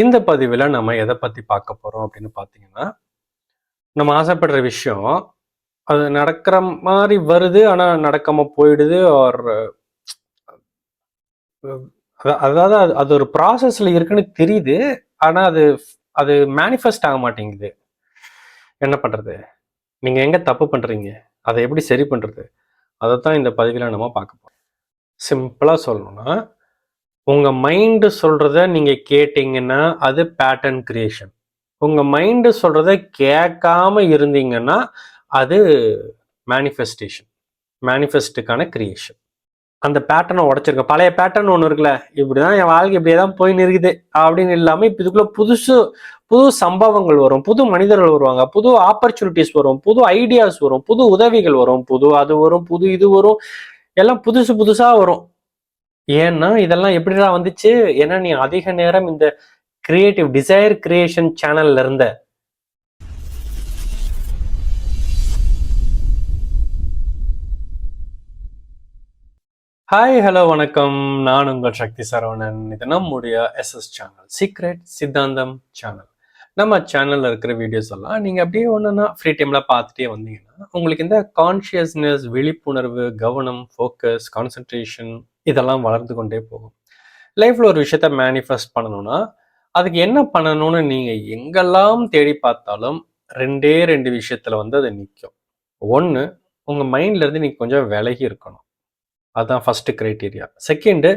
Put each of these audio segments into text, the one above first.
இந்த பதிவில் நம்ம எதை பற்றி பார்க்க போகிறோம் அப்படின்னு பார்த்தீங்கன்னா, நம்ம ஆசைப்படுற விஷயம் அது நடக்கிற மாதிரி வருது, ஆனால் நடக்காமல் போயிடுது. ஆர் அதாவது அது ஒரு ப்ராசஸில் இருக்குன்னு தெரியுது, ஆனால் அது அது மேனிஃபெஸ்ட் ஆக மாட்டேங்குது. என்ன பண்ணுறது? நீங்கள் எங்கே தப்பு பண்ணுறீங்க? அதை எப்படி சரி பண்ணுறது? அதைத்தான் இந்த பதிவில் நம்ம பார்க்க போகிறோம். சிம்பிளாக சொல்லணும்னா, உங்கள் மைண்டு சொல்கிறத நீங்கள் கேட்டீங்கன்னா அது பேட்டர்ன் கிரியேஷன். உங்கள் மைண்டு சொல்கிறத கேட்காம இருந்தீங்கன்னா அது மேனிஃபெஸ்டேஷன், மேனிஃபெஸ்ட்டுக்கான கிரியேஷன். அந்த பேட்டர்னை உடச்சிருக்க பழைய பேட்டர்ன் ஒன்று இருக்குல்ல, இப்படிதான் என் வாழ்க்கை இப்படியே தான் போயின்னு இருக்குது அப்படின்னு இல்லாமல் இப்போ இதுக்குள்ள புது சம்பவங்கள் வரும், புது மனிதர்கள் வருவாங்க, புது ஆப்பர்ச்சுனிட்டிஸ் வரும், புது ஐடியாஸ் வரும், புது உதவிகள் வரும், புது அது வரும், புது இது வரும், எல்லாம் புதுசா வரும். ஏன்னா இதெல்லாம் எப்படிதான் வந்துச்சு? ஏன்னா நீ அதிக நேரம் இந்த கிரியேட்டிவ் டிசைர் கிரியேஷன் சேனல்ல இருந்த. ஹாய், ஹலோ, வணக்கம். நான் உங்கள் சக்தி சரவணன். இது நம்முடைய எஸ்எஸ் சேனல், சீக்ரெட் சித்தாந்தம் சேனல். நம்ம சேனல்ல இருக்கிற வீடியோஸ் எல்லாம் நீங்க அப்படியே ஒன்றுனா ஃப்ரீ டைம்ல பார்த்துட்டே வந்தீங்கன்னா உங்களுக்கு இந்த கான்சியஸ்னஸ், விழிப்புணர்வு, கவனம், ஃபோக்கஸ், கான்சென்ட்ரேஷன் இதெல்லாம் வளர்ந்து கொண்டே போகும். லைஃப்ல ஒரு விஷயத்த மேனிஃபெஸ்ட் பண்ணணும்னா அதுக்கு என்ன பண்ணணும்னு நீங்க எங்கெல்லாம் தேடி பார்த்தாலும் ரெண்டு விஷயத்துல அது நிற்கும். ஒன்று, உங்க மைண்ட்ல இருந்து நீங்க கொஞ்சம் விலகி இருக்கணும். அதுதான் ஃபர்ஸ்ட் கிரைட்டீரியா. செகண்டு,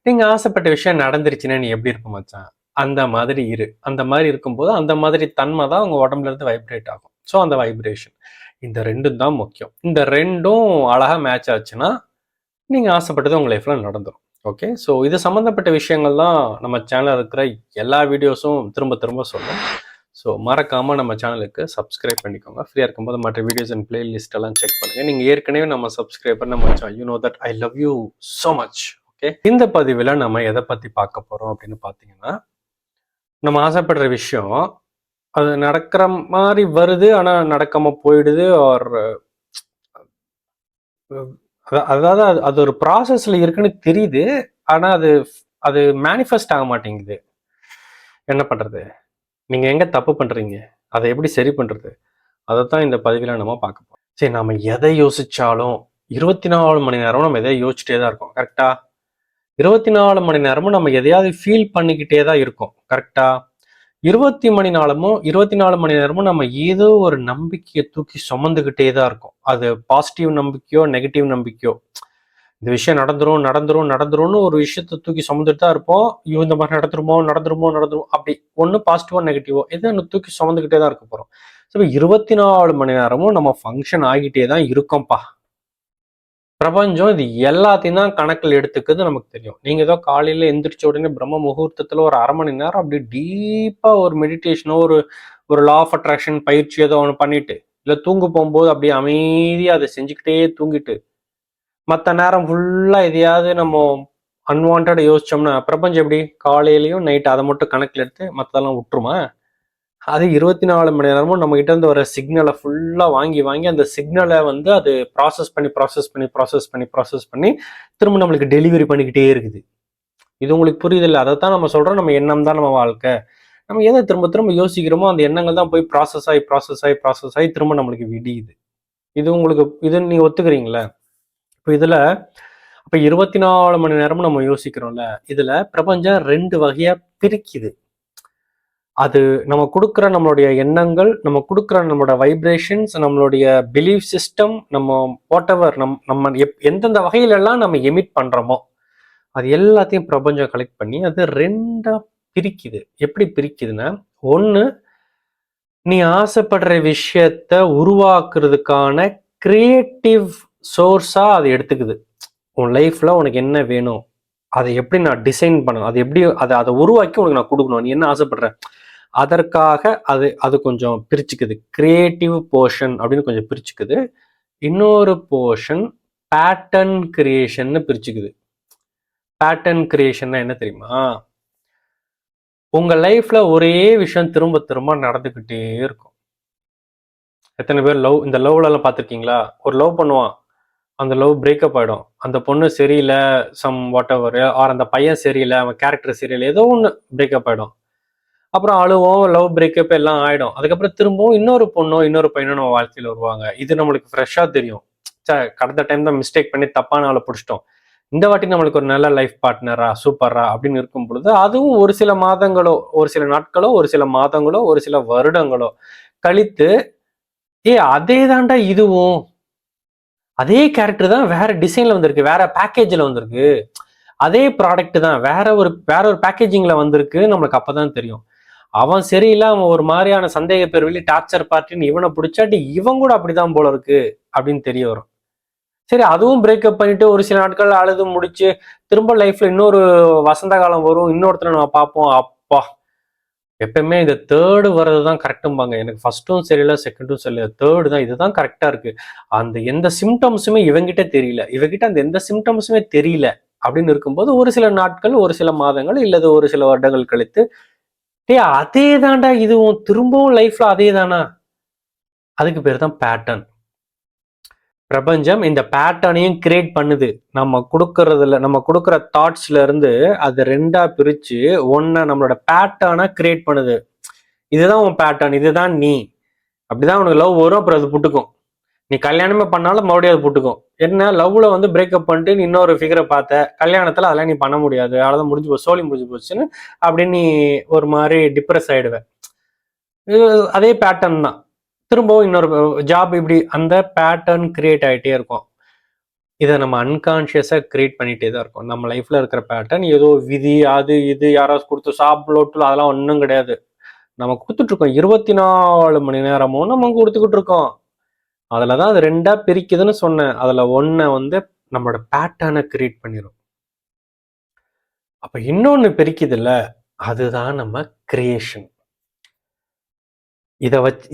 நீங்க ஆசைப்பட்ட விஷயம் நடந்துருச்சுன்னா நீ எப்படி இருப்ப மச்சான், அந்த மாதிரி அந்த மாதிரி இருக்கும்போது அந்த மாதிரி தன்மை தான் உங்க உடம்புல இருந்து வைப்ரேட் ஆகும். ஸோ அந்த வைப்ரேஷன், இந்த ரெண்டும் தான் முக்கியம். இந்த ரெண்டும் அழகா மேட்ச் ஆச்சுன்னா நீங்க ஆசைப்பட்டது உங்க லைஃப்ல நடந்துடும். ஓகே, ஸோ இது சம்மந்தப்பட்ட விஷயங்கள் தான் நம்ம சேனலில் இருக்கிற எல்லா வீடியோஸும் திரும்ப சொல்லும். ஸோ மறக்காமல் நம்ம சேனலுக்கு சப்ஸ்கிரைப் பண்ணிக்கோங்க. ஃப்ரீயாக இருக்கும்போது மற்ற வீடியோஸ் அண்ட் பிளேலிஸ்ட் எல்லாம் செக் பண்ணுங்கள். நீங்கள் ஏற்கனவே நம்ம சப்ஸ்கிரைபர், நம்ம you know that I love you so much. Okay, இந்த பதிவில் நம்ம எதை பற்றி பார்க்க போகிறோம் அப்படின்னு பார்த்தீங்கன்னா, நம்ம ஆசைப்படுற விஷயம் அது நடக்கிற மாதிரி வருது, ஆனால் நடக்காமல் போயிடுது. ஆர் அதாவது அது ஒரு ப்ராசஸ்ல இருக்குன்னு தெரியுது, ஆனா அது மேனிஃபெஸ்ட் ஆக மாட்டேங்குது. என்ன பண்றது? நீங்க எங்க தப்பு பண்றீங்க? அதை எப்படி சரி பண்றது? அதைத்தான் இந்த பதிவில் நம்ம பார்க்க போறோம். சரி, நம்ம எதை யோசிச்சாலும் 24 மணி நேரமும் நம்ம எதையும் யோசிச்சுட்டே தான் இருக்கோம், கரெக்டா? 24 மணி நேரமும் நம்ம எதையாவது ஃபீல் பண்ணிக்கிட்டே தான் இருக்கோம், கரெக்டா? 24 மணி நேரமும் நம்ம ஏதோ ஒரு நம்பிக்கையை தூக்கி சுமந்துக்கிட்டே தான் இருக்கும். அது பாசிட்டிவ் நம்பிக்கையோ நெகட்டிவ் நம்பிக்கையோ, இந்த விஷயம் நடந்துரும்னு ஒரு விஷயத்த தூக்கி சுமந்துட்டு தான் இருப்போம். இந்த மாதிரி நடந்துருமோ அப்படி ஒன்று பாசிட்டிவோ நெகட்டிவோ எது ஒன்று தூக்கி சுமந்துக்கிட்டே தான் இருக்க போறோம். ஸோ 24 மணி நேரமும் நம்ம ஃபங்க்ஷன் ஆகிட்டே தான் இருக்கோம்ப்பா. பிரபஞ்சம் இது எல்லாத்தையும் தான் கணக்கில் எடுத்துக்குது, நமக்கு தெரியும். நீங்க ஏதோ காலையில எந்திரிச்ச உடனே பிரம்ம முகூர்த்தத்துல ஒரு அரை மணி நேரம் அப்படி டீப்பா ஒரு மெடிடேஷனோ ஒரு லா ஆஃப் அட்ராக்ஷன் பயிற்சி ஏதோ ஒன்று பண்ணிட்டு, இல்லை தூங்க போகும்போது அப்படியே அமைதியா அதை செஞ்சுக்கிட்டே தூங்கிட்டு, மற்ற நேரம் ஃபுல்லா எதையாவது நம்ம அன்வான்டா யோசிச்சோம்னா பிரபஞ்சம் எப்படி காலையிலையும் நைட் அதை மட்டும் கணக்கில் எடுத்து மற்றதெல்லாம் விட்டுருமா? அது 24 மணி நேரமும் நம்ம கிட்ட இருந்து வர சிக்னலை ஃபுல்லா வாங்கி அந்த சிக்னலை அது ப்ராசஸ் பண்ணி திரும்ப நம்மளுக்கு டெலிவரி பண்ணிக்கிட்டே இருக்குது. இது உங்களுக்கு புரியுது இல்லை? அதைத்தான் நம்ம சொல்றோம், நம்ம எண்ணம் தான் நம்ம வாழ்க்கை. நம்ம எதை திரும்ப யோசிக்கிறோமோ அந்த எண்ணங்கள் தான் போய் ப்ராசஸ் ஆகி திரும்ப நம்மளுக்கு விடியுது. இது நீங்க ஒத்துக்கிறீங்களா? இப்போ இதுல 24 மணி நேரமும் நம்ம யோசிக்கிறோம்ல, இதுல பிரபஞ்சம் 2 வகையா பிரிக்குது. அது நம்ம கொடுக்குற நம்மளுடைய எண்ணங்கள், நம்ம கொடுக்குற நம்மளோட வைப்ரேஷன்ஸ், நம்மளுடைய பிலீஃப் சிஸ்டம், நம்ம வாட் எவர் நம்ம எந்தெந்த வகையிலெல்லாம் நம்ம எமிட் பண்றோமோ அது எல்லாத்தையும் பிரபஞ்சம் கலெக்ட் பண்ணி அது 2ஆ பிரிக்குது. எப்படி பிரிக்குதுன்னா, ஒன்று, நீ ஆசைப்படுற விஷயத்த உருவாக்குறதுக்கான கிரியேட்டிவ் சோர்ஸா அதை எடுத்துக்குது. உன் லைஃப்ல உனக்கு என்ன வேணும், அதை எப்படி நான் டிசைன் பண்ணணும், அது எப்படி அதை உருவாக்கி உனக்கு நான் கொடுக்கணும், நீ என்ன ஆசைப்படுற, அதற்காக அது கொஞ்சம் பிரிச்சுக்குது. கிரியேட்டிவ் போர்ஷன் அப்படின்னு கொஞ்சம் பிரிச்சுக்குது. இன்னொரு போர்ஷன் பேட்டர்ன் கிரியேஷன் பிரிச்சுக்குது. பேட்டர்ன் கிரியேஷன்னா என்ன தெரியுமா? உங்க லைஃப்ல ஒரே விஷயம் திரும்ப நடந்துகிட்டே இருக்கும். எத்தனை பேர் இந்த லவ்ல எல்லாம் பார்த்துருக்கீங்களா? ஒரு லவ் பண்ணுவான், அந்த லவ் பிரேக்கப் ஆகிடும். அந்த பொண்ணு சரியில்லை, சம் வாட் எவர், ஆர் அந்த பையன் சரியில்லை, அவன் கேரக்டர் சரியில்லை, ஏதோ ஒன்று பிரேக்கப் ஆகிடும். அப்புறம் அழுவோம், லவ் பிரேக்கப் எல்லாம் ஆயிடும். அதுக்கப்புறம் திரும்பவும் இன்னொரு பொண்ணோ இன்னொரு பையனோ நம்ம வாழ்க்கையில வருவாங்க. இது நம்மளுக்கு ஃப்ரெஷ்ஷா தெரியும். கடந்த டைம் தான் மிஸ்டேக் பண்ணி தப்பான ஆளை பிடிச்சிட்டோம், இந்த வாட்டி நம்மளுக்கு ஒரு நல்ல லைஃப் பார்ட்னரா சூப்பரா அப்படின்னு இருக்கும் பொழுது அதுவும் ஒரு சில மாதங்களோ ஒரு சில நாட்களோ ஒரு சில மாதங்களோ ஒரு சில வருடங்களோ கழித்து அதே தாண்டா இதுவும் அதே கேரக்டர் தான் வேற டிசைன்ல வந்திருக்கு, வேற பேக்கேஜ்ல வந்திருக்கு, அதே ப்ராடக்ட் தான் வேற ஒரு பேக்கேஜிங்ல வந்திருக்கு. நம்மளுக்கு அப்பதான் தெரியும் அவன் சரியில்லை, அவன் ஒரு மாதிரியான சந்தேக பேர் வெளி டார்ச்சர் பார்ட்டின்னு இவனை பிடிச்சாட்டி இவன் கூட அப்படிதான் போல இருக்கு அப்படின்னு தெரிய வரும். சரி, அதுவும் பிரேக்கப் பண்ணிட்டு ஒரு சில நாட்கள் அழுது முடிச்சு திரும்ப லைஃப்ல இன்னொரு வசந்த காலம் வரும், இன்னொருத்தரை நம்ம பார்ப்போம். அப்பா, எப்பவுமே இந்த தேர்டு வர்றதுதான் கரெக்டும்பாங்க. எனக்கு ஃபர்ஸ்ட்டும் சரியில்லை, செகண்டும் சரியில்லை, தேர்டு தான் இதுதான் கரெக்டா இருக்கு. அந்த எந்த சிம்டம்ஸுமே இவங்கிட்ட தெரியல, இவங்கிட்ட அந்த எந்த சிம்டம்ஸுமே தெரியல அப்படின்னு இருக்கும்போது ஒரு சில நாட்கள் ஒரு சில மாதங்கள் இல்லது ஒரு சில வருடங்கள் கழித்து அதே தாண்டா இதுவும் திரும்பவும் லைஃப்ல அதே தானா, அதுக்கு பேர் தான் பேட்டர்ன். பிரபஞ்சம் இந்த பேட்டர்னையும் கிரியேட் பண்ணுது. நம்ம கொடுக்கற தாட்ஸ்ல இருந்து அது ரெண்டா பிரிச்சு ஒன்ன நம்மளோட பேட்டர்னா கிரியேட் பண்ணுது. இதுதான் உன் பேட்டர்ன், இதுதான் நீ. அப்படிதான் உனக்கு லவ் வரும், அப்புறம் அது புட்டுக்கும். நீ கல்யாணமே பண்ணாலும் மறுபடியும் அது புட்டுக்கும். என்ன, லவ்ல வந்து பிரேக்கப் பண்ணிட்டு நீ இன்னொரு ஃபிகரை பார்த்த, கல்யாணத்துல அதெல்லாம் நீ பண்ண முடியாது, அவ்வளவுதான் முடிஞ்சு போச்சு, சோழி முடிஞ்சு போச்சுன்னு அப்படின்னு நீ ஒரு மாதிரி டிப்ரெஸ் ஆயிடுவேன். அதே பேட்டர்ன் தான் திரும்பவும் இன்னொரு ஜாப், இப்படி அந்த பேட்டர்ன் கிரியேட் ஆகிட்டே இருக்கும். இதை நம்ம அன்கான்ஷியஸா கிரியேட் பண்ணிட்டே தான் இருக்கோம். நம்ம லைஃப்ல இருக்கிற பேட்டர்ன் ஏதோ விதி அது இது யாராவது கொடுத்து சாப்பிடலோட்டு அதெல்லாம் ஒன்றும் கிடையாது. நம்ம கொடுத்துட்டு இருக்கோம் 24 மணி நேரமும் நம்ம கொடுத்துக்கிட்டு இருக்கோம். அதுலதான் அது ரெண்டா பிரிக்குதுன்னு சொன்னேன். அதுல ஒன்ன வந்து நம்மளோட பேட்டர்னை கிரியேட் பண்ணிடும். அப்ப இன்னொன்னு பிரிக்குது இல்ல, அதுதான் நம்ம கிரியேஷன்.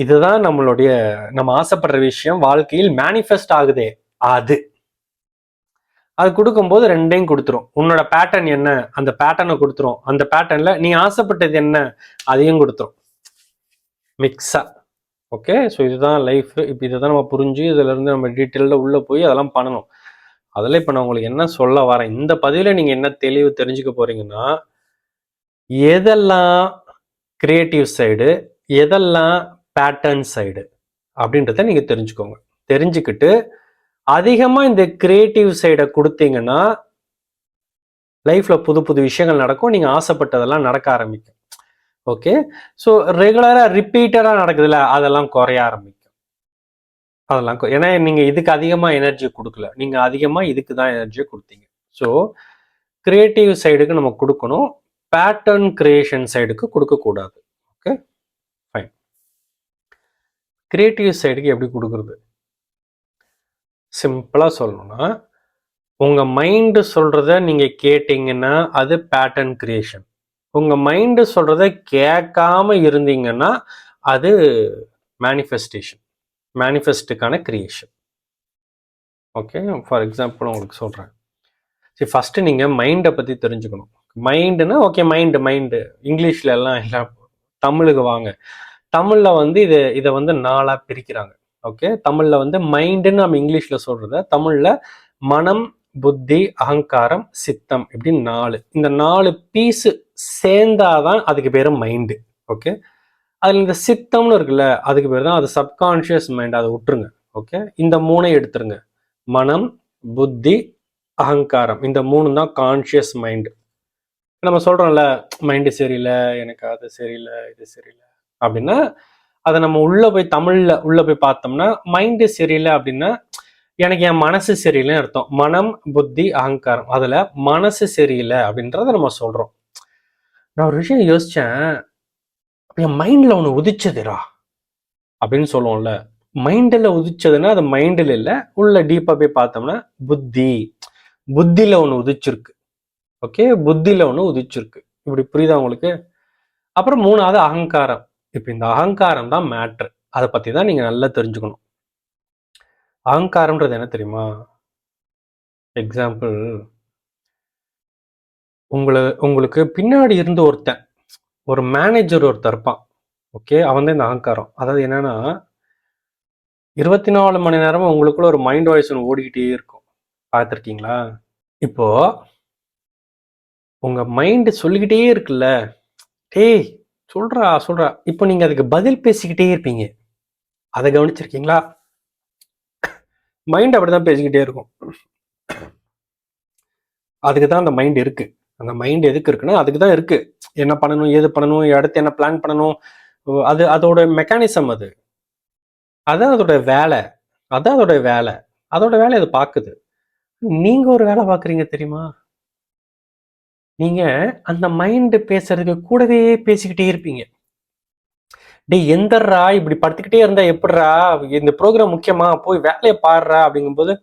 இதுதான் நம்மளுடைய நம்ம ஆசைப்படுற விஷயம் வாழ்க்கையில் மேனிஃபெஸ்ட் ஆகுதே, அது கொடுக்கும்போது ரெண்டையும் கொடுத்துரும். உன்னோட பேட்டர்ன் என்ன, அந்த பேட்டர்னை கொடுத்துரும். அந்த பேட்டர்ன்ல நீ ஆசைப்பட்டது என்ன, அதையும் கொடுத்துரும் மிக்ஸா. ஓகே, ஸோ இதுதான் லைஃப். இப்போ இதை தான் நம்ம புரிஞ்சு இதுல இருந்து நம்ம டீட்டெயிலில் உள்ள போய் அதெல்லாம் பண்ணணும். அதில் இப்போ நான் உங்களுக்கு என்ன சொல்ல வரேன், இந்த பதிவில் நீங்க என்ன தெளிவு தெரிஞ்சுக்க போறீங்கன்னா, எதெல்லாம் கிரியேட்டிவ் சைடு எதெல்லாம் பேட்டர்ன் சைடு அப்படின்றத நீங்க தெரிஞ்சுக்கோங்க. தெரிஞ்சுக்கிட்டு அதிகமா இந்த கிரியேட்டிவ் சைடை கொடுத்தீங்கன்னா லைஃப்ல புது புது விஷயங்கள் நடக்கும், நீங்க ஆசைப்பட்டதெல்லாம் நடக்க ஆரம்பிக்கும். ஓகே, ஸோ ரெகுலரா ரிப்பீட்டடா நடக்குதுல்ல, அதெல்லாம் குறைய ஆரம்பிக்கும். அதெல்லாம் ஏன்னா நீங்க இதுக்கு அதிகமா எனர்ஜி கொடுக்கல, நீங்க அதிகமா இதுக்கு தான் எனர்ஜியை கொடுத்தீங்க. ஸோ கிரியேட்டிவ் சைடுக்கு நம்ம கொடுக்கணும், பேட்டர்ன் கிரியேஷன் சைடுக்கு கொடுக்க கூடாது. Okay fine. கிரியேட்டிவ் சைடுக்கு எப்படி கொடுக்குறது, சிம்பிளா சொல்லணும்னா, உங்க மைண்டு சொல்றத நீங்க கேட்டீங்கன்னா அது பேட்டர்ன் கிரியேஷன். உங்க மைண்டு சொல்றத கேட்காம இருந்தீங்கன்னா அது மேனிஃபெஸ்டேஷன், மேனிஃபெஸ்டுக்கான கிரியேஷன். ஓகே, ஃபார் எக்ஸாம்பிள் உங்களுக்கு சொல்றேன். சரி, ஃபர்ஸ்ட் நீங்க மைண்டை பத்தி தெரிஞ்சுக்கணும். மைண்டுன்னா ஓகே, மைண்டு இங்கிலீஷ்ல எல்லாம் இல்லை, தமிழுக்கு வாங்க. தமிழ்ல வந்து இதை வந்து 4ஆ பிரிக்கிறாங்க. ஓகே, தமிழ்ல வந்து மைண்டுன்னு நம்ம இங்கிலீஷ்ல சொல்றத தமிழ்ல மனம், புத்தி, அகங்காரம், சித்தம் இப்படி 4. இந்த 4 பீஸ் சேர்ந்தாதான் அதுக்கு பேரு மைண்டு. ஓகே, அதுல இந்த சித்தம்னு இருக்குல்ல, அதுக்கு பேர் தான் அது சப்கான்ஷியஸ் மைண்ட், அதை விட்டுருங்க. ஓகே, இந்த 3 எடுத்துருங்க. மனம், புத்தி, அகங்காரம், இந்த 3 தான் கான்ஷியஸ் மைண்டு. நம்ம சொல்றோம்ல, மைண்டு சரியில்லை, எனக்கு அது சரியில்லை, இது சரியில்லை அப்படின்னா அதை நம்ம உள்ள போய் தமிழ்ல உள்ள போய் பார்த்தோம்னா, மைண்டு சரியில்லை அப்படின்னா எனக்கு என் மனசு சரியில்லைன்னு அர்த்தம். மனம், புத்தி, அகங்காரம், அதுல மனசு சரியில்லை அப்படின்றத நம்ம சொல்றோம். நான் ஒரு விஷயம் யோசிச்சேன், என் மைண்ட்ல ஒண்ணு உதிச்சதுரா அப்படின்னு சொல்லுவோம்ல. மைண்ட்ல உதிச்சதுன்னா அது மைண்டில் இல்லை, உள்ள டீப்பா போய் பார்த்தோம்னா புத்தியில ஒண்ணு உதிச்சிருக்கு. ஓகே, புத்தியில ஒண்ணு உதிச்சிருக்கு. இப்படி புரியுதா உங்களுக்கு? அப்புறம் 3வது அகங்காரம். இப்ப இந்த அகங்காரம் தான் மேட்ரு, அதை பத்தி தான் நீங்க நல்லா தெரிஞ்சுக்கணும். அகங்காரம்ன்றது என்ன தெரியுமா? எக்ஸாம்பிள், உங்களுக்கு பின்னாடி இருந்து ஒரு மேனேஜர் ஒருத்தர் இருப்பான். ஓகே, அவன் தான் இந்த அகங்காரம். அதாவது என்னன்னா 24 மணி நேரமும் உங்களுக்குள்ள ஒரு மைண்ட் வாய்ஸ் ஒன்று ஓடிக்கிட்டே இருக்கும். பார்த்துருக்கீங்களா? இப்போ உங்க மைண்ட் சொல்லிக்கிட்டே இருக்குல்ல, டேய் சொல்றா. இப்போ நீங்க அதுக்கு பதில் பேசிக்கிட்டே இருப்பீங்க. அதை கவனிச்சிருக்கீங்களா? மைண்ட் அப்படிதான் பேசிக்கிட்டே இருக்கும். அதுக்கு தான் அந்த மைண்ட் இருக்கு. அந்த மைண்ட் எதுக்கு இருக்குன்னா அதுக்கு தான் இருக்கு. என்ன பண்ணணும், ஏது பண்ணணும், அடுத்து என்ன பிளான் பண்ணணும், அது அதோட மெக்கானிசம் அது. அதான் அதோட வேலை. அதான் அதோட வேலை. அதோட வேலை அது பாக்குது. நீங்க ஒரு வேலை பாக்குறீங்க தெரியுமா? நீங்க அந்த மைண்ட் பேசுறதுக்கு கூடவே பேசிக்கிட்டே இருப்பீங்க. டேய் எந்தர்றா இப்படி படுத்துக்கிட்டே இருந்தா எப்படிறா, இந்த ப்ரோக்ராம் முக்கியமா, போய் வேலையை பாடுறா அப்படிங்கும்போது,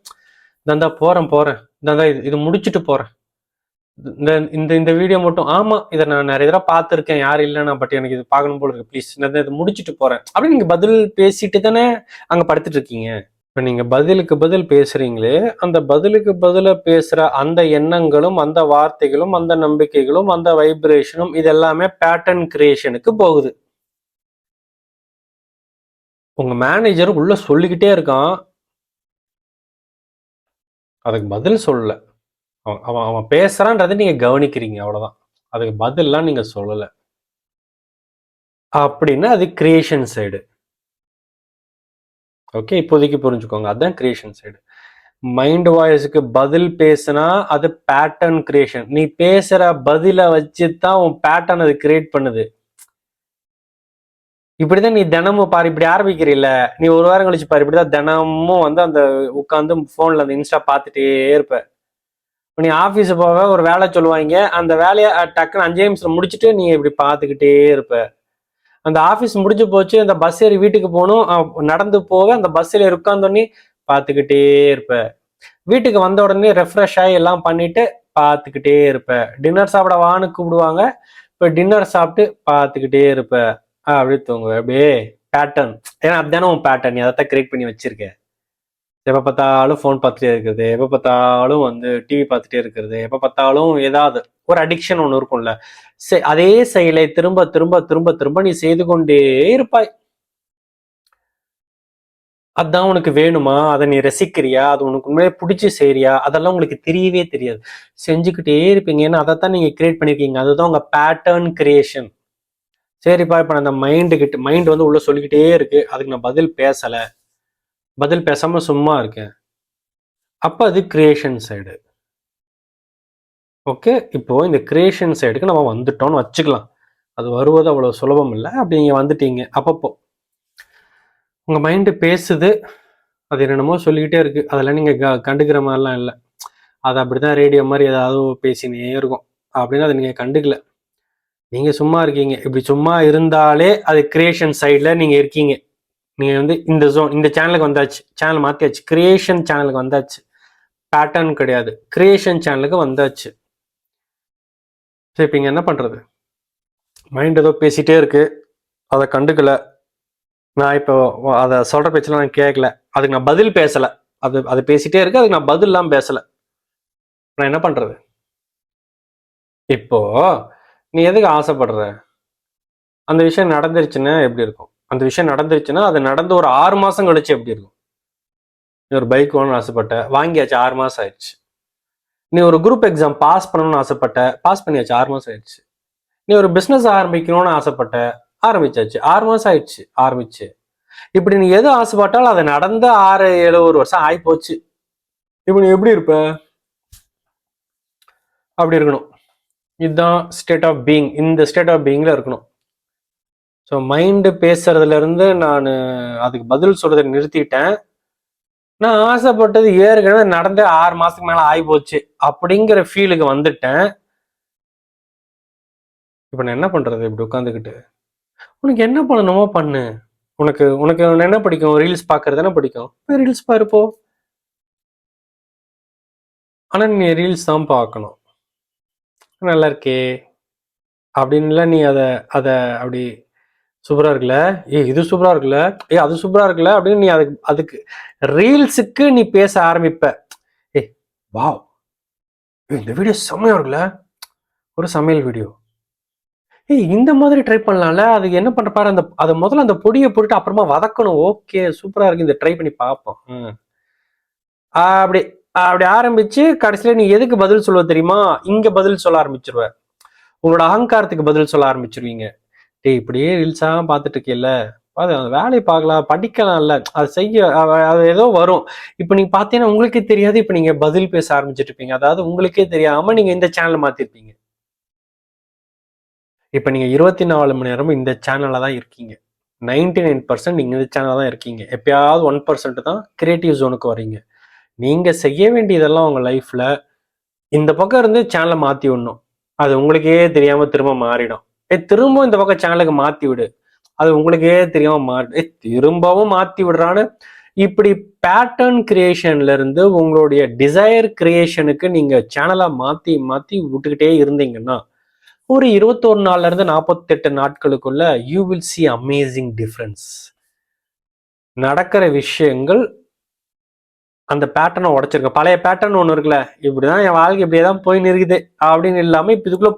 இந்தா போறேன் இந்தா இது முடிச்சுட்டு போறேன், இந்த இந்த இந்த வீடியோ மட்டும், ஆமா இதை நான் நிறைய தடவை பார்த்துருக்கேன், யாரும் இல்லைன்னா, பட் எனக்கு இது பார்க்கணும் போல இருக்கு, ப்ளீஸ் நான் இதை முடிச்சுட்டு போறேன் அப்படின்னு நீங்க பதில் பேசிட்டு தானே அங்க படுத்துட்டு இருக்கீங்க. இப்ப நீங்க பதிலுக்கு பதில் பேசுறீங்களே, அந்த பதிலுக்கு பதில பேசுற அந்த எண்ணங்களும், அந்த வார்த்தைகளும், அந்த நம்பிக்கைகளும், அந்த வைப்ரேஷனும், இது எல்லாமே பேட்டர்ன் கிரியேஷனுக்கு போகுது. உங்க மேனேஜர் உள்ள சொல்லிக்கிட்டே இருக்கான், அதுக்கு பதில் சொல்லல. அவன் அவன் பேசுறான்றதை நீங்க கவனிக்கிறீங்க, அவ்வளவுதான். அதுக்கு பதில்லாம் நீங்க சொல்லல அப்படின்னா அது கிரியேஷன் சைடு. ஓகே, இப்போதைக்கு புரிஞ்சுக்கோங்க, அதுதான் கிரியேஷன் சைடு. மைண்ட் வாய்ஸுக்கு பதில் பேசினா அது பேட்டர்ன் கிரியேஷன். நீ பேசுற பதில வச்சுதான் உன் பேட்டர்ன் அது கிரியேட் பண்ணுது. இப்படிதான் நீ தினமும் பாரு, இப்படி ஆரம்பிக்கிறீல்ல, நீ ஒரு வாரம் கழிச்சு பாரு, இப்படிதான் தினமும் வந்து அந்த உட்காந்து போன்ல அந்த இன்ஸ்டா பார்த்துட்டே இருப்ப. நீ ஆபீஸ் போக ஒரு வேலை சொல்லுவாங்க, அந்த வேலையை டக்குன்னு 5 நிமிஷம் முடிச்சுட்டு நீ இப்படி பார்த்துக்கிட்டே இருப்ப. அந்த ஆபீஸ் முடிஞ்சு போச்சு, அந்த பஸ் ஏறி வீட்டுக்கு போகணும், நடந்து போக அந்த பஸ்ல உட்கார்ந்தோடனே பார்த்துக்கிட்டே இருப்ப. வீட்டுக்கு வந்த உடனே ரெஃப்ரெஷ் ஆகி எல்லாம் பண்ணிட்டு பார்த்துக்கிட்டே இருப்ப. டின்னர் சாப்பிட வான்னு கூப்பிடுவாங்க, இப்போ டின்னர் சாப்பிட்டு பார்த்துக்கிட்டே இருப்ப. அப்படியே தூங்குவ. அப்படியே பேட்டர்ன். ஏன்னா அதுதானே உன் பேட்டர்ன், நீ அதைத்தான் கிரியேட் பண்ணி வச்சிருக்க. எப்ப பார்த்தாலும் ஃபோன் பார்த்துட்டே இருக்கிறது, எப்ப பார்த்தாலும் வந்து டிவி பார்த்துட்டே இருக்கிறது, எப்ப பார்த்தாலும் ஏதாவது ஒரு அடிக்ஷன் ஒன்று இருக்கும்ல, அதே செயலை திரும்ப திரும்ப திரும்ப திரும்ப நீ செய்து கொண்டே இருப்பாய். அதான் உனக்கு வேணுமா, அதை நீ ரசிக்கிறியா, அது உனக்கு உண்மையே பிடிச்சி செய்யறியா, அதெல்லாம் உங்களுக்கு தெரியவே தெரியாது. செஞ்சுக்கிட்டே இருப்பீங்க, ஏன்னா அதைத்தான் நீங்க கிரியேட் பண்ணிருக்கீங்க. அதுதான் உங்க பேட்டர்ன் கிரியேஷன். சரிப்பா, இப்ப அந்த மைண்ட் வந்து உள்ள சொல்லிக்கிட்டே இருக்கு, அதுக்கு நான் பதில் பேசல, பதில் பேசாம சும்மா இருக்கேன், அப்ப அது கிரியேஷன் சைடு. ஓகே, இப்போ இந்த கிரியேஷன் சைடுக்கு நம்ம வந்துட்டோம்னு வச்சுக்கலாம். அது வருவது அவ்வளவு சுலபம் இல்லை. அப்படி நீங்க வந்துட்டீங்க. அப்பப்போ உங்க மைண்டு பேசுது, அது என்னென்னமோ சொல்லிக்கிட்டே இருக்கு, அதெல்லாம் நீங்க கண்டுக்கிற மாதிரிலாம் இல்லை. அது அப்படிதான் ரேடியோ மாதிரி ஏதாவது பேசினே இருக்கும் அப்படின்னு அதை நீங்க கண்டுக்கல. நீங்க சும்மா இருக்கீங்க. இப்படி சும்மா இருந்தாலே அது கிரியேஷன் சைட்ல நீங்க இருக்கீங்க. நீங்க வந்து இந்த ஜோன், இந்த சேனலுக்கு வந்தாச்சு, சேனல் மாத்தியாச்சு, கிரியேஷன் சேனலுக்கு வந்தாச்சு. பேட்டர்ன் கிடையாது, கிரியேஷன் சேனலுக்கு வந்தாச்சு. சரி, இப்ப இங்க என்ன பண்றது? மைண்ட் ஏதோ பேசிட்டே இருக்கு, அதை கண்டுக்கல. நான் இப்போ அதை சொல்ற பேச்செல்லாம் நான் கேட்கல, அதுக்கு நான் பதில் பேசல. அது பேசிட்டே இருக்கு, அதுக்கு நான் பதில் எல்லாம் பேசல. நான் என்ன பண்றது? இப்போ நீ எதுக்கு ஆசைப்படுற? அந்த விஷயம் நடந்துருச்சுன்னா எப்படி இருக்கும்? அந்த விஷயம் நடந்துருச்சுன்னா அது நடந்து ஒரு 6 மாசம் கழிச்சு எப்படி இருக்கும்? நீ ஒரு பைக் வேணும்னு ஆசைப்பட்ட, வாங்கியாச்சு, 6 மாசம் ஆயிடுச்சு. நீ ஒரு குரூப் எக்ஸாம் பாஸ் பண்ணணும்னு ஆசைப்பட்ட, பாஸ் பண்ணியாச்சு, 6 மாசம் ஆயிடுச்சு. நீ ஒரு பிசினஸ் ஆரம்பிக்கணும்னு ஆசைப்பட்ட, ஆரம்பிச்சாச்சு, 6 மாசம் ஆயிடுச்சு ஆரம்பிச்சு. இப்படி நீ எது ஆசைப்பட்டாலும் அது நடந்த 6-7 வருஷம் ஆகி போச்சு. இப்ப நீ எப்படி இருப்ப? அப்படி இருக்கணும். இதுதான் ஸ்டேட் ஆஃப் பீயிங். இந்த ஸ்டேட் ஆஃப் பீயிங்ல இருக்கணும். ஸோ மைண்டு பேசுறதுல இருந்து நான் அதுக்கு பதில் சொல்றதை நிறுத்திட்டேன். நான் ஆசைப்பட்டது ஏற்கனவே நடந்து 6 மாசத்துக்கு மேல ஆகி போச்சு அப்படிங்கிற ஃபீலுக்கு வந்துட்டேன். இப்ப நான் என்ன பண்றது? இப்படி உட்காந்துக்கிட்டு உனக்கு என்ன பண்ணணுமோ பண்ணு. உனக்கு உனக்கு என்ன பிடிக்கும்? ரீல்ஸ் பாக்குறது தானே பிடிக்கும், ரீல்ஸ் பாருப்போ. ஆனா நீ ரீல்ஸ் தான் பார்க்கணும். நல்லா இருக்கே அப்படின்ல நீ அதை அப்படி சூப்பரா இருக்குல்ல, இது சூப்பரா இருக்குல்ல, அது சூப்பரா இருக்குல்ல அப்படின்னு நீ அதுக்கு ரீல்ஸுக்கு நீ பேச ஆரம்பிப்ப. வாவ், இந்த வீடியோ செம்மையா இருக்குல்ல, ஒரு சமையல் வீடியோ, இந்த மாதிரி ட்ரை பண்ணலாம்ல, அதுக்கு என்ன பண்ற பாரு, அதை முதல்ல அந்த பொடியை போட்டு அப்புறமா வதக்கணும். ஓகே, சூப்பரா இருக்கு, இந்த ட்ரை பண்ணி பார்ப்போம். அப்படி அப்படி ஆரம்பிச்சு கடைசியில நீ எதுக்கு பதில் சொல்லுவ தெரியுமா? இங்க பதில் சொல்ல ஆரம்பிச்சிருவ. உங்களோட அகங்காரத்துக்கு பதில் சொல்ல ஆரம்பிச்சிருவீங்க. டேய் இப்படியே ரீல்ஸா பார்த்துட்டு இருக்கேல்ல, அது அந்த வேலையை பார்க்கலாம், படிக்கலாம்ல, அது செய்ய அது ஏதோ வரும். இப்ப நீங்க பார்த்தீங்கன்னா உங்களுக்கே தெரியாது, இப்ப நீங்க பதில் பேச ஆரம்பிச்சுட்டு இருப்பீங்க. அதாவது உங்களுக்கே தெரியாம நீங்க இந்த சேனல் மாத்திருப்பீங்க. இப்ப நீங்க 24 மணி நேரமும் இந்த சேனல்ல தான் இருக்கீங்க. 99% நீங்க இந்த சேனல்ல தான் இருக்கீங்க. எப்பயாவது 1% தான் கிரியேட்டிவ் ஜோனுக்கு வரீங்க. நீங்க செய்ய வேண்டியதெல்லாம் உங்க லைஃப்ல இந்த பக்கம் இருந்து சேனலை மாத்தி விடணும். அது உங்களுக்கே தெரியாம திரும்ப மாறிடும். திரும்ப இந்த பக்கம் சேனலுக்கு மாத்தி விடு. அது உங்களுக்கே தெரியாம மாறி திரும்பவும் மாத்தி விடுறான்னு இப்படி பேட்டர்ன் கிரியேஷன்ல இருந்து உங்களுடைய டிசைர் கிரியேஷனுக்கு நீங்க சேனலா மாத்தி மாத்தி விட்டுக்கிட்டே இருந்தீங்கன்னா ஒரு 21 நாள்ல இருந்து 48 நாட்களுக்குள்ள you will see amazing difference. நடக்கிற விஷயங்கள் அந்த பேட்டர்னை உடைச்சிருக்க. பழைய பேட்டர்ன் ஒன்று இருக்குல்ல, இப்படிதான் என் வாழ்க்கை இப்படியேதான் போய் நிற்குது அப்படின்னு இல்லாம இப்ப இதுக்குள்ள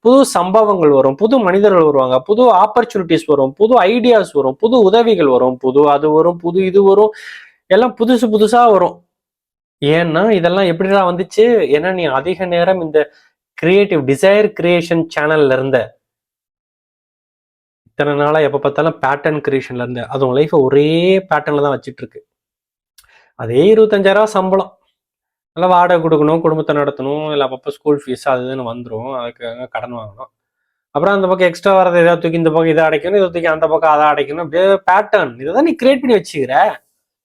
புது சம்பவங்கள் வரும், புது மனிதர்கள் வருவாங்க, புது ஆப்பர்ச்சுனிட்டிஸ் வரும், புது ஐடியாஸ் வரும், புது உதவிகள் வரும், புது அது வரும், புது இது வரும், எல்லாம் புதுசு புதுசா வரும். ஏன்னா இதெல்லாம் எப்படிதான் வந்துச்சு? ஏன்னா நீ அதிக நேரம் இந்த கிரியேட்டிவ் டிசைர் கிரியேஷன் சேனல்ல இருந்த இத்தனை நாளா எப்ப பார்த்தாலும் பேட்டர்ன் கிரியேஷன்ல இருந்த அது உங்க லைஃப் ஒரே பேட்டர்ன்ல தான் வச்சிட்டு இருக்கு. அதே 25,000 சம்பளம், நல்லா வாடகை கொடுக்கணும், குடும்பத்தை நடத்தணும், இல்லை அப்பப்போ ஸ்கூல் ஃபீஸ் அது இதுன்னு வந்துடும், அதுக்கு கடன் வாங்கணும். அப்புறம் அந்த பக்கம் எக்ஸ்ட்ரா வரது ஏதாவது தூக்கி இந்த பக்கம் இதை அடைக்கணும், இதை தூக்கி அந்த பக்கம் அதை அடைக்கணும். அப்படியே பேட்டர்ன் இதை தான் நீ கிரியேட் பண்ணி வச்சுக்கிற.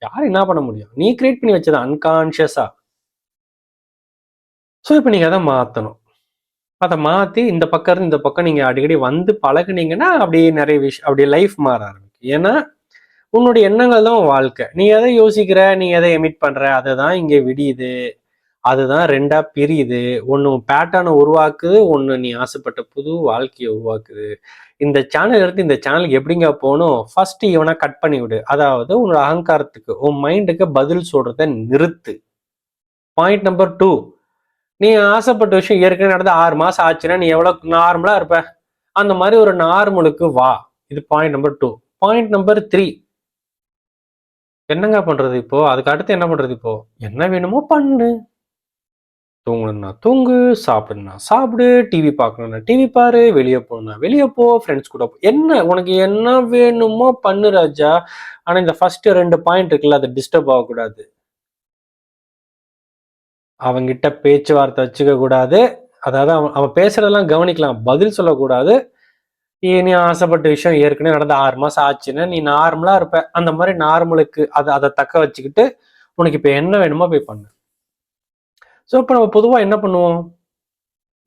யாரும் என்ன பண்ண முடியும்? நீ கிரியேட் பண்ணி வச்சதான் அன்கான்சியஸா. ஸோ இப்போ நீங்க அதை மாற்றணும். அதை மாற்றி இந்த பக்கம் இருந்து இந்த பக்கம் நீங்க அடிக்கடி வந்து பழகுனீங்கன்னா அப்படியே நிறைய விஷயம் அப்படியே லைஃப் மாற ஆரம்பிக்கும். ஏன்னா உன்னுடைய எண்ணங்கள் தான் வாழ்க்கை. நீ எதை யோசிக்கிற, நீ எதை எமிட் பண்ற, அதுதான் இங்கே விடியுது, அதுதான் ரெண்டா பிரியுது. ஒன்று பேட்டர்னை உருவாக்குது, ஒன்று நீ ஆசைப்பட்ட புது வாழ்க்கையை உருவாக்குது. இந்த சேனல் எடுத்து இந்த சேனலுக்கு எப்படிங்க போகணும்? ஃபர்ஸ்ட் இவனை கட் பண்ணி விடு. அதாவது உன்னோட அகங்காரத்துக்கு உன் மைண்டுக்கு பதில் சொல்றத நிறுத்து. பாயிண்ட் நம்பர் 2, நீ ஆசைப்பட்ட விஷயம் ஏற்கனவே நடந்து 6 மாசம் ஆச்சுன்னா நீ எவ்வளவு நார்மலா இருப்ப? அந்த மாதிரி ஒரு நார்மலுக்கு வா. இது பாயிண்ட் நம்பர் 2. பாயிண்ட் நம்பர் 3, என்னங்க பண்றது இப்போ? அதுக்கு அடுத்து என்ன பண்றது இப்போ? என்ன வேணுமோ பண்ணு. தூங்கணும்னா தூங்கு, சாப்பிடணும்னா சாப்பிடு, டிவி பார்க்கணும்னா டிவி பாரு, வெளியே போகணும்னா வெளியே போ, ஃப்ரெண்ட்ஸ் கூட போ. என்ன உனக்கு என்ன வேணுமோ பண்ணு ராஜா. ஆனா இந்த ஃபர்ஸ்ட் 2 பாயிண்ட் இருக்குல்ல, அது டிஸ்டர்ப் ஆகக்கூடாது. அவங்கிட்ட பேச்சுவார்த்தை வச்சுக்க கூடாது. அதாவது அவன் பேசுறதெல்லாம் கவனிக்கலாம், பதில் சொல்லக்கூடாது. நீ ஆசைப்பட்ட விஷயம் ஏற்கனவே நடந்து 6 மாசம் ஆச்சுன்னா நீ நார்மலா இருப்ப. அந்த மாதிரி நார்மலுக்கு அதை தக்க வச்சுக்கிட்டு உனக்கு இப்ப என்ன வேணுமோ போய் பண்ணு. ஸோ இப்போ நம்ம பொதுவாக என்ன பண்ணுவோம்?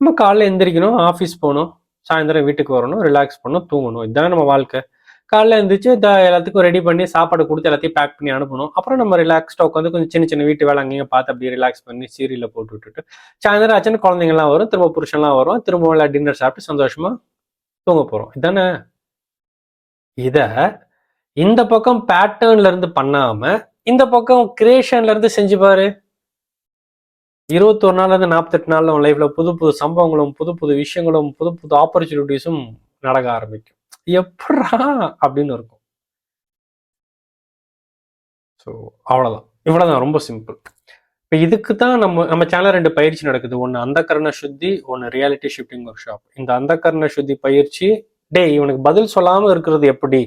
நம்ம காலைல எந்திரிக்கணும், ஆஃபீஸ் போகணும், சாயந்தரம் வீட்டுக்கு வரணும், ரிலாக்ஸ் பண்ணணும், தூங்கணும். இதுதானே நம்ம வாழ்க்கை. காலைல எழுந்திரிச்சு எல்லாத்துக்கும் ரெடி பண்ணி சாப்பாடு கொடுத்து எல்லாத்தையும் பேக் பண்ணி அனுப்பணும். அப்புறம் நம்ம ரிலாக்ஸ்டாக உட்காந்து கொஞ்சம் சின்ன சின்ன வீட்டு வேலை அங்கேயும் பார்த்து அப்படியே ரிலாக்ஸ் பண்ணி சீரியலை போட்டு விட்டுட்டு சாயந்தரம் ஆச்சுன்னு குழந்தைங்கலாம் வரும், திரும்ப புருஷன்லாம் வரும், திரும்ப எல்லாம் டின்னர் சாப்பிட்டு சந்தோஷமா தூங்க போகிறோம். இதுதானே? இதை இந்த பக்கம் பேட்டர்ன்ல இருந்து பண்ணாம இந்த பக்கம் கிரியேஷன்ல இருந்து செஞ்சு பாரு. 21 நாள்ல இருந்து 48 நாள்ல உன் லைஃப்ல புது புது சம்பவங்களும், புது புது விஷயங்களும், புது புது ஆப்பர்ச்சுனிட்டிஸும் நடக்க ஆரம்பிக்கும். எப்படா அப்படின்னு இருக்கும். ஸோ அவ்வளவுதான், இவ்வளவுதான், ரொம்ப சிம்பிள். இப்போ இதுக்கு தான் நம்ம சேனல் 2 பயிற்சி நடக்குது. ஒன்று அந்த கர்ண சுத்தி, ஒன்று ரியாலிட்டி ஷிஃப்டிங் ஒர்க் ஷாப். இந்த அந்த கர்ண சுத்தி பயிற்சி இவனுக்கு பதில் சொல்லாம இருக்கிறது எப்படி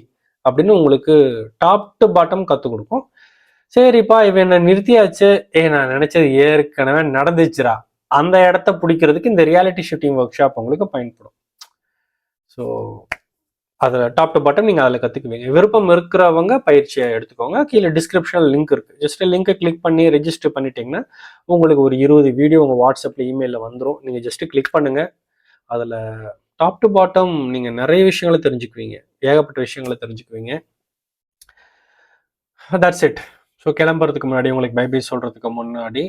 அப்படின்னு உங்களுக்கு டாப் டு பாட்டம் கற்றுக் கொடுக்கும். சரிப்பா இவன் என்ன நிறுத்தியாச்சு, நான் நினைச்சது ஏற்கனவே நடந்துச்சுரா, அந்த இடத்த பிடிக்கிறதுக்கு இந்த ரியாலிட்டி ஷிஃப்டிங் ஒர்க் ஷாப் உங்களுக்கு பயன்படும். ஸோ அதில் டாப் டு பாட்டம் நீங்கள் அதில் கற்றுக்குவீங்க. விருப்பம் இருக்கிறவங்க பயிற்சியை எடுத்துக்கோங்க. கீழே டிஸ்கிரிப்ஷனில் லிங்க் இருக்குது. ஜஸ்ட் லிங்கை கிளிக் பண்ணி ரெஜிஸ்டர் பண்ணிட்டீங்கன்னா உங்களுக்கு ஒரு 20 வீடியோ உங்கள் வாட்ஸ்அப்பில் இமெயிலில் வந்துடும். நீங்கள் ஜஸ்ட்டு கிளிக் பண்ணுங்கள். அதில் டாப் டு பாட்டம் நீங்கள் நிறைய விஷயங்களை தெரிஞ்சுக்குவீங்க, ஏகப்பட்ட விஷயங்களை தெரிஞ்சுக்குவீங்க. That's it. ஸோ கிளம்புறதுக்கு முன்னாடி உங்களுக்கு பை சொல்கிறதுக்கு முன்னாடி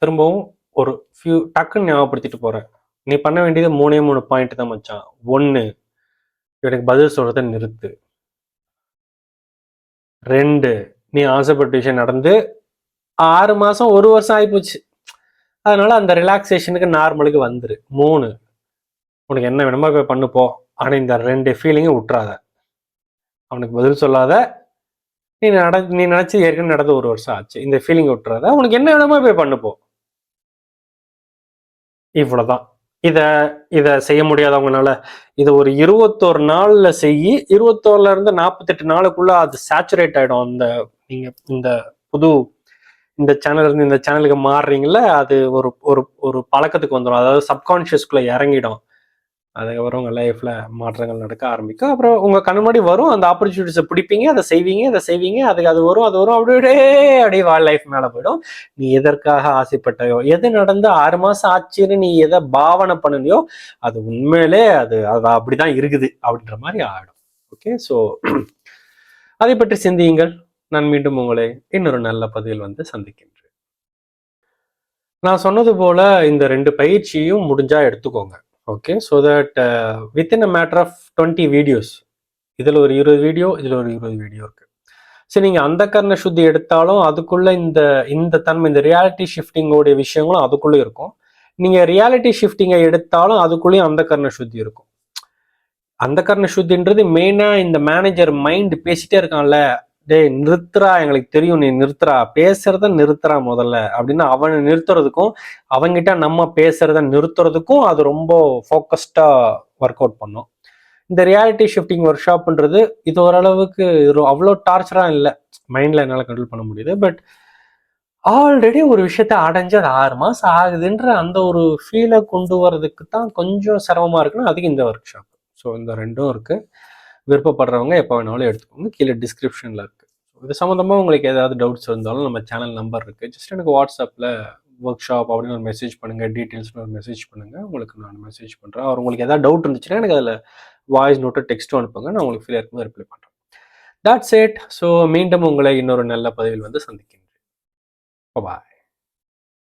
திரும்பவும் ஒரு ஃபியூ டக்குன்னு ஞாபகப்படுத்திட்டு போகிறேன். நீ பண்ண வேண்டியது 3 பாயிண்ட் தான் மச்சான். 1, எனக்கு பதில் சொல்கிறத நிறுத்து. 2, நீ ஆசைப்பட்ட விஷயம் நடந்து 6 மாதம் 1 வருஷம் ஆகிப்போச்சு, அதனால அந்த ரிலாக்ஸேஷனுக்கு நார்மலுக்கு வந்துரு. 3, உனக்கு என்ன வேணுமோ போய் பண்ணுப்போ, ஆனால் இந்த 2 ஃபீலிங்கை விட்டுறாத. அவனுக்கு பதில் சொல்லாத, நீ நினைச்சு ஏற்கனவே நடந்து 1 வருஷம் ஆச்சு, இந்த ஃபீலிங் விட்டுறாத. உனக்கு என்ன வேணுமோ போய் பண்ணுப்போ. இவ்வளவுதான். இத இத செய்ய முடியாதவங்கனால இது ஒரு 21 நாள்ல செய்யி 21ல இருந்து 48 நாளுக்குள்ள அது சேச்சுரேட் ஆயிடும். அந்த நீங்க இந்த புது இந்த சேனல் இருந்து இந்த சேனலுக்கு மாறுறீங்கல்ல, அது ஒரு ஒரு ஒரு பழக்கத்துக்கு வந்துடும். அதாவது சப்கான்ஷியஸ்குள்ள இறங்கிடும். அதுக்கப்புறம் உங்க லைஃப்ல மாற்றங்கள் நடக்க ஆரம்பிக்கும். அப்புறம் உங்க கண்ணு முன்னாடி வரும் அந்த ஆப்பர்ச்சுனிட்டிஸை பிடிப்பீங்க, அதை செய்வீங்க, அதுக்கு அது வரும் அப்படியே லைஃப் மேல போயிடும். நீ எதற்காக ஆசைப்பட்டயோ, எது நடந்து 6 மாசம் ஆச்சுன்னு நீ எதை பாவனை பண்ணலையோ அது உண்மையிலே அது அது அப்படிதான் இருக்குது அப்படின்ற மாதிரி ஆயிடும். ஓகே, ஸோ அதை பற்றி சிந்தியுங்கள். நான் மீண்டும் உங்களை இன்னொரு நல்ல பதிவில் வந்து சந்திக்கின்றேன். நான் சொன்னது போல இந்த 2 பயிற்சியும் முடிஞ்சா எடுத்துக்கோங்க. Okay, so that within a matter of 20 videos, இதில் ஒரு 20 வீடியோ, இதில் ஒரு 20 வீடியோ இருக்கு. சரி, நீங்கள் அந்த கர்ண சுத்தி எடுத்தாலும் அதுக்குள்ள இந்த இந்த தன்மை, இந்த ரியாலிட்டி ஷிஃப்டிங்கோடைய விஷயங்களும் அதுக்குள்ளே இருக்கும். நீங்கள் ரியாலிட்டி ஷிஃப்டிங்கை எடுத்தாலும் அதுக்குள்ளேயும் அந்த கர்ண சுத்தி இருக்கும். அந்த கர்ண சுத்தின்றது மெயினாக இந்த மேனேஜர் மைண்ட் பேசிட்டே இருக்கான்ல, டேய் நிறுத்துறா, எங்களுக்கு தெரியும் நீ நிறுத்துறா, பேசுறத நிறுத்துறா முதல்ல அப்படின்னு அவனை நிறுத்துறதுக்கும் அவங்கிட்ட நம்ம பேசுறத நிறுத்துறதுக்கும் அது ரொம்ப ஃபோக்கஸ்டா ஒர்க் அவுட் பண்ணும். இந்த ரியாலிட்டி ஷிஃப்டிங் ஒர்க் ஷாப்ன்றது இது ஓரளவுக்கு அவ்வளோ டார்ச்சரா இல்லை, மைண்ட்ல என்னால் கண்ட்ரோல் பண்ண முடியுது. பட் ஆல்ரெடி ஒரு விஷயத்த அடைஞ்சு அது 6 மாசம் ஆகுதுன்ற அந்த ஒரு ஃபீலை கொண்டு வரதுக்கு தான் கொஞ்சம் சிரமமா இருக்குன்னா அதுக்கு இந்த ஒர்க் ஷாப். ஸோ இந்த ரெண்டும் இருக்கு. விருப்பப்படுறவங்க எப்போ வேணாலும் எடுத்துக்கோங்க. கீழே டிஸ்கிரிப்ஷனில் இருக்குது. இது சம்மந்தமாக உங்களுக்கு ஏதாவது டவுட்ஸ் இருந்தாலும் நம்ம சேனல் நம்பர் இருக்குது. ஜஸ்ட் எனக்கு வாட்ஸ்அப்பில் ஒர்க் ஷாப் அப்படின்னு ஒரு மெசேஜ் பண்ணுங்கள், டீட்டெயில்ஸ்னு ஒரு மெசேஜ் பண்ணுங்கள், உங்களுக்கு நான் மெசேஜ் பண்ணுறேன். அவர் உங்களுக்கு ஏதாவது டவுட் இருந்துச்சுன்னா எனக்கு அதில் வாய்ஸ் நோட்டு டெக்ஸ்ட்டும் அனுப்புங்க, நான் உங்களுக்கு ஃப்ரீயாக இருக்கும்போது ரிப்ளை பண்ணுறேன். That's it. ஸோ மீண்டும் உங்களை இன்னொரு நல்ல பதிவில் வந்து சந்திக்கின்றேன். பாய்.